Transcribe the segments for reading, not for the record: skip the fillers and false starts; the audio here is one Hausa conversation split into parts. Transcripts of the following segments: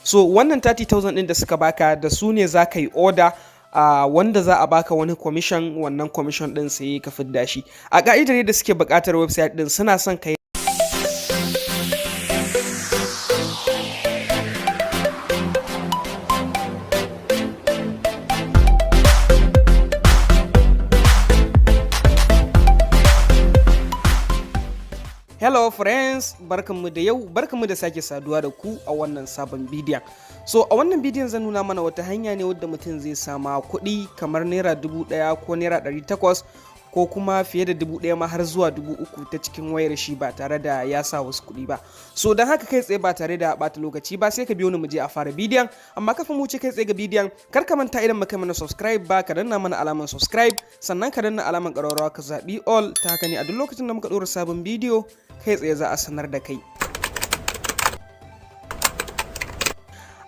So wannan 30,000 din da suka baka da su ne za ka yi order wanda za a baka wani commission, wannan commission din sai ka fidda shi. A ka'idar da suke buƙatar website din suna son ka Hello friends, barkanmu da yau, barkanmu da sake saduwa da ku a wannan sabon bidiyon. So a wannan bidiyon zan nuna mana wata hanya ne wadda mutum zai sama kuɗi kamar naira 1,000 ko naira 800 ko kuma fiye da 1,000 ma har zuwa 3,000 ta cikin wayar shi ba tare da ya sa wasu kuɗi ba. So don haka kai tsaye ba tare da ɓata lokaci ba sai ka biyo ni mu je a fara bidiyon. Amma kafin mu wuce kai tsaye ga bidiyon, kar ka manta idan baka mana subscribe ba ka danna mana alamar subscribe, sannan ka danna alamar ƙararrawa ka zaɓi all, ta haka ne a duk lokacin da muka ɗora sabon bidiyo kai tsaye za a sanar da kai.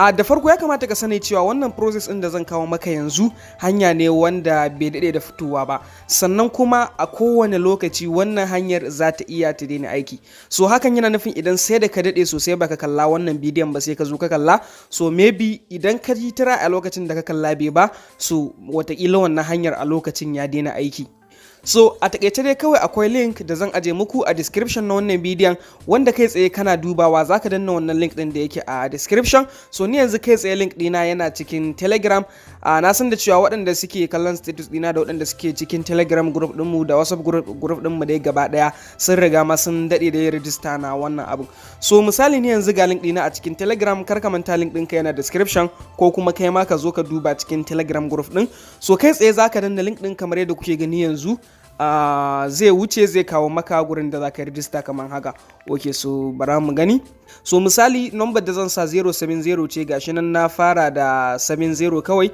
Da farko ya kamata ka sani cewa wannan process ɗin da zan kawo maka yanzu hanya ne wanda bai daɗe da fitowa ba, sannan kuma a kowane lokaci wannan hanyar za ta iya ta daina aiki. So hakan yana nufin idan sai da ka daɗe sosai baka kalla wannan bidiyon ba sai ka zo ka kalla, so maybe idan ka ji tira a lokacin da ka kalla bai ba, so watakila wannan hanyar a lokacin ya daina aiki. So a takaice dai kawai akwai link da zan aje muku a description na wannan bidiyon, wanda kai tsaye kana dubawa zaka danna wannan link din da yake a description. So ni yanzu kai tsaye link dina yana cikin Telegram. Na san da cewa waɗanda suke kallon status dina da waɗanda suke cikin Telegram group ɗinmu da WhatsApp group ɗinmu dai gaba ɗaya sun riga ma sun daɗe da ya register na wannan abu. So misali ni yanzu ga link dina a cikin Telegram, kar ka manta link ɗinka yana description, ko kuma kai ma ka zo ka duba cikin Telegram group ɗin. So kai tsaye zaka danna link ɗin kamar yadda kuke gani yanzu. Zai wuce zai kawo maka gurin da zaka rijista kamar haka. Ok, so bara mu gani. So misali number da zan sa 070 ce, gashi nan na fara da 70 kawai,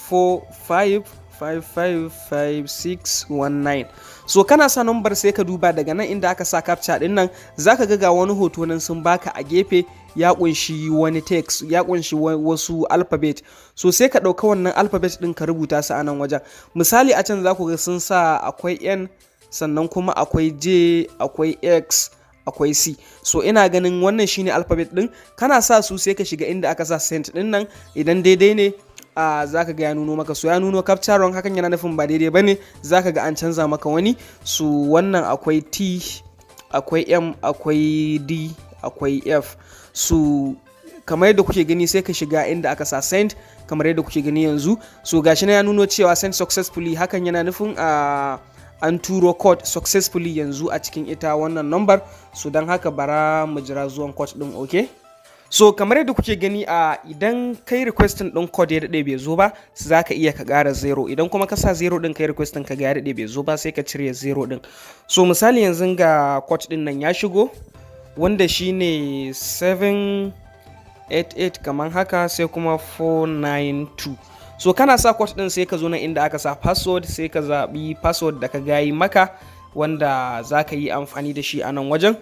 45555619. So kana sa number sai ka duba daga nan inda aka sa captcha din nan, zaka ga wani hoto nan sun baka a gefe ya kunshi wani text, ya kunshi wasu alphabet. So sai ka dauka wannan alphabet din ka rubuta su a nan wajen. Misali a can za ku ga sun sa akwai N, sannan kuma akwai J, akwai X, akwai C. So ina ganin wannan shine alphabet din. Kana sa su sai ka shiga inda aka sa send din nan, idan daidai ne zaka ga ya nuno maka. So ya nuno captcha wrong, hakan yana nufin ba daidai bane, zaka ga an canza maka wani. So wannan akwai T, akwai M, akwai D, akwai F. So kamar yadda kuke gani sai ka shiga inda aka sa send kamar yadda kuke gani yanzu. So gashi na ya nuno cewa send successfully, hakan yana nufin an turo code successfully yanzu a cikin ita wannan number. So don haka bara mu jira zuwan code din. Okay, so kamar yadda kuke gani idan kai requesting din code ya dade bai zo ba, zaka iya ka ƙara 0. Idan kuma ka sa 0 din kai requesting ka ga ya dade bai zo ba, sai ka cire 0 din. So misali yanzu ga code din nan ya shigo, wanda shine 788 kamar haka, sai kuma 492. So kana sa code din sai ka zo nan inda aka sa password, sai ka zabi password da ka gayi maka wanda zaka yi amfani da shi a nan wajen.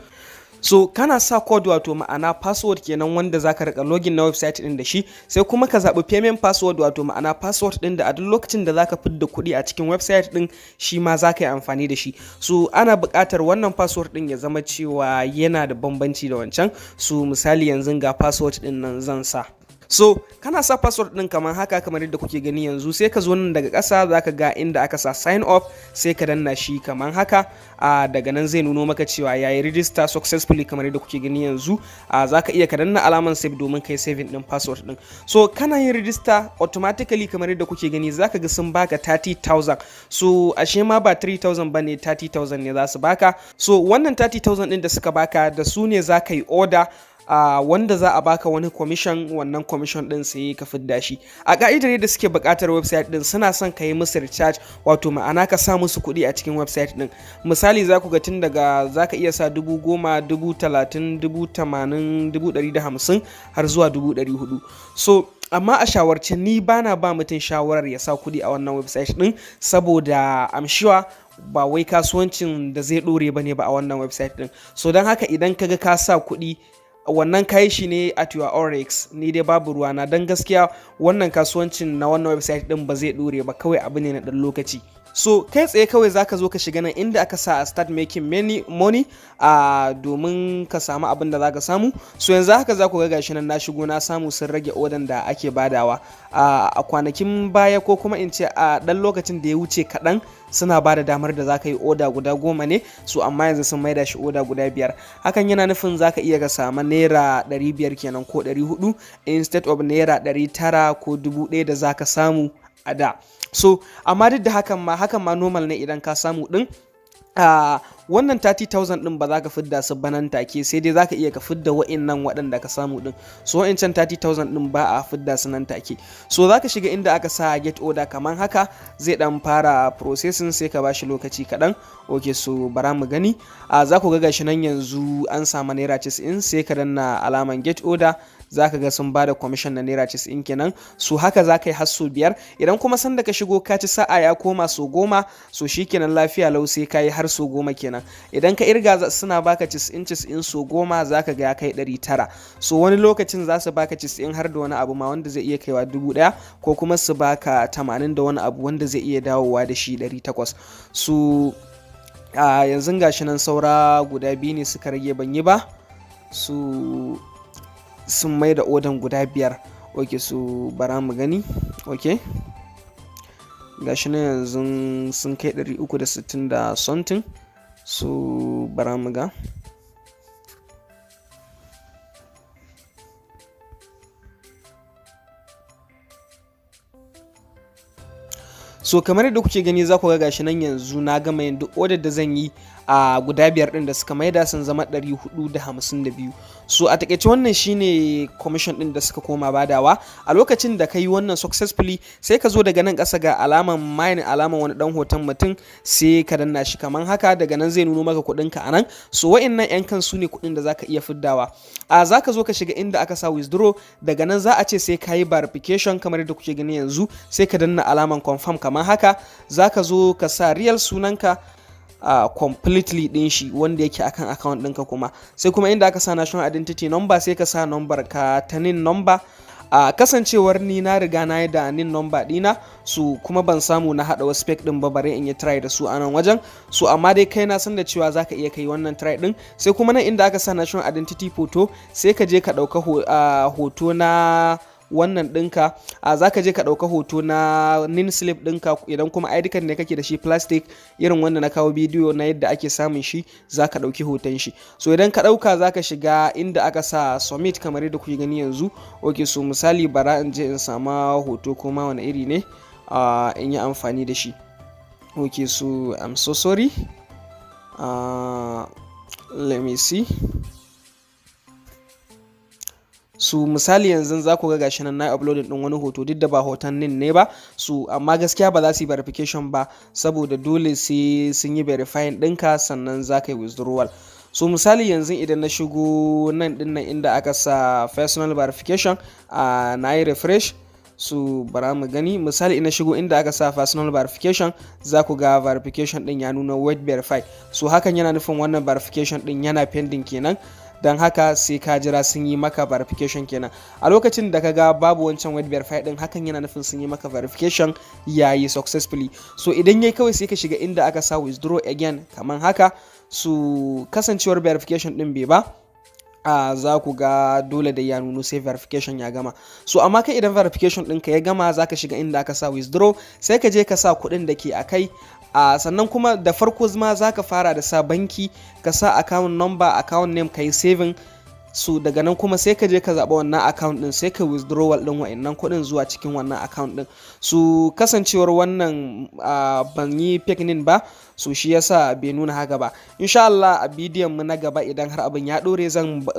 So kana sa code wato ma'ana password kenan wanda zaka rika login na website din da shi, sai kuma ka zabi payment password wato ma'ana password din da a duk lokacin da zaka fidda kuɗi a cikin website din shi ma zaka yi amfani da shi. So ana buƙatar wannan password din ya zama cewa yana da bambanci da wancan. So misali yanzu ga password din nan zan sa. So kana sa password din kamar haka, kamar yadda kuke gani yanzu. Sai ka zo nan daga ƙasa zaka ga inda aka sa sign up, sai ka danna shi kamar haka. Daga nan zai nuno maka cewa yayi register successfully kamar yadda kuke gani yanzu. Zaka iya ka danna alaman save domin kai saving din password din. So kana yin register automatically kamar yadda kuke gani, zaka ga sun baka 30,000. So ashe ma ba 3,000 bane, 30,000 ne za su baka. So wannan 30,000 din da suka baka da su ne zaka yi order wanda za a baka wani commission, wannan commission din sai ka fidda shi. A ka'idar da suke buƙatar website din suna son ka yi musu recharge, wato ma'ana ka sa musu kuɗi a cikin website din. Misali za ku ga tun daga zaka iya sa 10,000, 30,000, 80,000, 150 har zuwa 400. So amma a shawarce ni bana ba mutum shawarar ya sa kuɗi a wannan website din, saboda I'm sure ba wai kasuwancin da zai ɗore bane ba a wannan website din. So don haka idan kaga ka sa kuɗi, wannan kai shi ne at your own risk. Ni dai babu ruwana, don gaskiya wannan kasuwancin na wannan website din ba zai dore ba, kawai abu ne na dan lokaci. So kai tsaye kawai zaka zo ka shiga nan inda aka sa start making money domin ka samu abin da zaka samu. So yanzu haka za ku ga gashi nan na shigo na samu sun rage odan da ake badawa a kwanakin baya, ko kuma in ce a dan lokacin da ya wuce kaɗan suna ba da damar da zaka yi oda guda 10 ne, so amma yanzu sun maida shi oda guda 5. Hakan yana nufin zaka iya ka samu naira 500 kenan ko 400 instead of naira 900 ko 1000 da zaka samu a da. So amma duk da hakan ma normal ne idan ka samu din. Wannan 30,000 din ba za ka fidda su banan take, sai dai za ka iya ka fidda wa'innan waɗanda ka samu din. So wa'incan 30,000 din ba a fidda su nan take. So za ka shiga inda aka sa get order kamar haka, zai dan fara processing sai ka bashi lokaci kaɗan. Ok, so bara mu gani. Za ku ga gashi nan yanzu an samu naira 90, sai ka danna alaman get order. Za ka ga sun bada commission na naira 90 kenan. So haka za ka yi har so 5. Idan kuma sanda ka shigo ka ci sa'a ya koma so 10, so shikenan lafiya lau sai ka yi har so 10 kenan. Idan ka irga suna baka 90 so 10 za ka ga ya kai 900. So wani lokacin za su baka 90 har da wani abu ma wanda zai iya kaiwa 1000, ko kuma su baka 80 da wani abu wanda zai iya dawowa da shi 800. So yanzu gashi nan saura guda 2 ne suka rage ban yi ba. So sun mai da odan guda 5. Ok, so bara mu gani. Ok, gashi nan yanzu sun kai 360 da something. So bara mu ga. So kamar yadda kuke gani za ku ga gashi nan yanzu na gama yin duk order da zan yi a guda 5 din da suka maida sun zama 452. So a takeice wannan shine commission din da suka koma badawa a lokacin da ka yi wannan successfully. Sai ka zo daga nan ƙasa ga alaman mine, alaman wani dan hoton mutum, sai ka danna shi kaman haka. Daga nan zai nuno maka kuɗin ka anan. So wa'annan yan kan su ne kuɗin da zaka iya fiddawa. Za ka zo ka shiga inda aka sa withdraw. Daga nan za a ce sai ka yi verification kamar yadda kuke gani yanzu. Sai ka danna alaman confirm kaman haka. Za ka zo ka sa real sunanka completely din shi wanda yake akan account ɗinka, kuma sai kuma inda aka sa national identity number sai ka sa number ka ta nin number. Kasancewar ni na riga na yi da nin number dina, su kuma ban samu na hada wasu spec din ba bare in yi try da su a nan wajen. So amma dai kai na san da cewa zaka iya kai wannan try din. Sai kuma nan inda aka sa national identity photo sai ka je ka dauka hoto na wannan ɗinka. Za ka je ka ɗauka hoto na nin slip ɗinka. Idan kuma ID card ne kake da shi plastic irin wanda na kawo bidiyo na yadda ake samun shi, za ka ɗauki hoton shi. So idan ka ɗauka za ka shiga inda aka sa submit kamar yadda kuke gani yanzu. Ok, so misali bara in je in sama hoto ko ma wani iri ne in yi amfani da shi. Ok, so I'm so sorry. Let me see. Su misali yanzu za ku ga gashi nan na uploading din wani hoto, duk da ba hoton nin ne ba. Su amma gaskiya ba za su yi verification ba, saboda dole sai sun yi verifying ɗinka sannan za ka yi withdrawal. So misali yanzu idan na shigo nan din nan inda aka sa personal verification, na yi refresh. So bara mu gani. Misali ina shigo inda aka sa personal verification, za ku ga verification din ya nuna wait verify. So hakan yana nufin wannan verification din yana pending kenan. Don haka sai ka jira sun yi maka verification kenan. A lokacin da ka ga babu wancan wait verify din, hakan yana nufin sun yi maka verification yayi successfully. So idan yayi kawai sai ka shiga inda aka sa withdraw again kaman haka. So kasancewar verification din bai ba, za ku ga dole da ya nuno sai verification ya gama. So amma kai idan verification ɗinka ya gama, za ka shiga inda aka sa withdraw, sai ka je ka sa kuɗin da ke a kai. Sannan kuma da farko ma za ka fara da sa banki, ka sa account number, account name, ka yi saving. So daga nan kuma sai ka je ka zaɓa wannan account ɗin, sai ka withdrawal ɗin wa'annan kuɗin zuwa cikin wannan account ɗin. So kasancewar wannan ban yi picking ba, so shi yasa bai nuna haka ba. Insha Allah a bidiyon mu na gaba idan har abin ya ɗore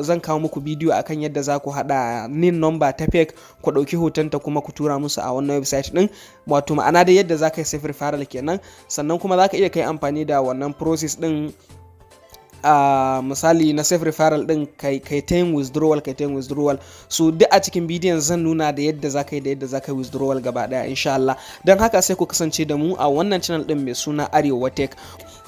zan kawo muku bidiyo akan yadda za ku haɗa nin number ta fake, ku ɗauki hotonta kuma ku tura musu a wannan website ɗin. Wato ma'ana da yadda za ka yi safe referral kenan. Sannan kuma za ka iya kai amfani da wannan process ɗin. Misali na safe referral din kai ta yin withdrawal. So duk a cikin bidiyon zan nuna da yadda za ka yi da yadda za ka yi withdrawal gaba daya insha Allah. Don haka sai ku kasance da mu a wannan channel din mai suna Arewa Tech.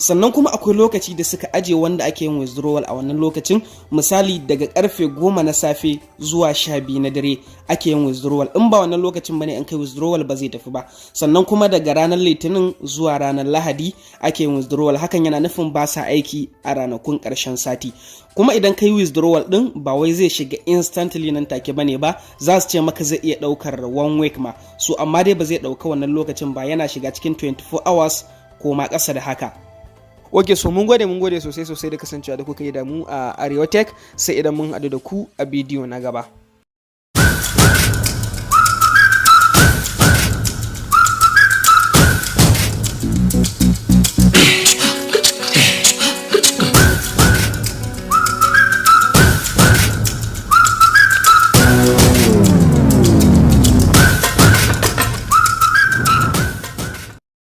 sannan kuma akwai lokaci da suka aje wanda ake yin withdrawal a wannan lokacin, misali daga karfe 10 na safe zuwa 12 na dare ake yin withdrawal. In ba wannan lokacin bane an kai withdrawal ba zai tafi ba. Sannan kuma daga ranar litinin zuwa ranar lahadi ake yin withdrawal, hakan yana nufin ba sa aiki a ranakun karshen sati. Kuma idan kai withdrawal din ba wai zai shiga instantly nan take bane ba, za su ce maka zai iya daukar 1 week ma, so amma dai ba zai dauka wannan lokacin ba, yana shiga cikin 24 hours ko ma ƙasa da haka. Ok, so mun gode sosai da kasancewa da kuka yi da mu a Arewa Tech, sai idan mun haɗu da ku a bidiyo na gaba.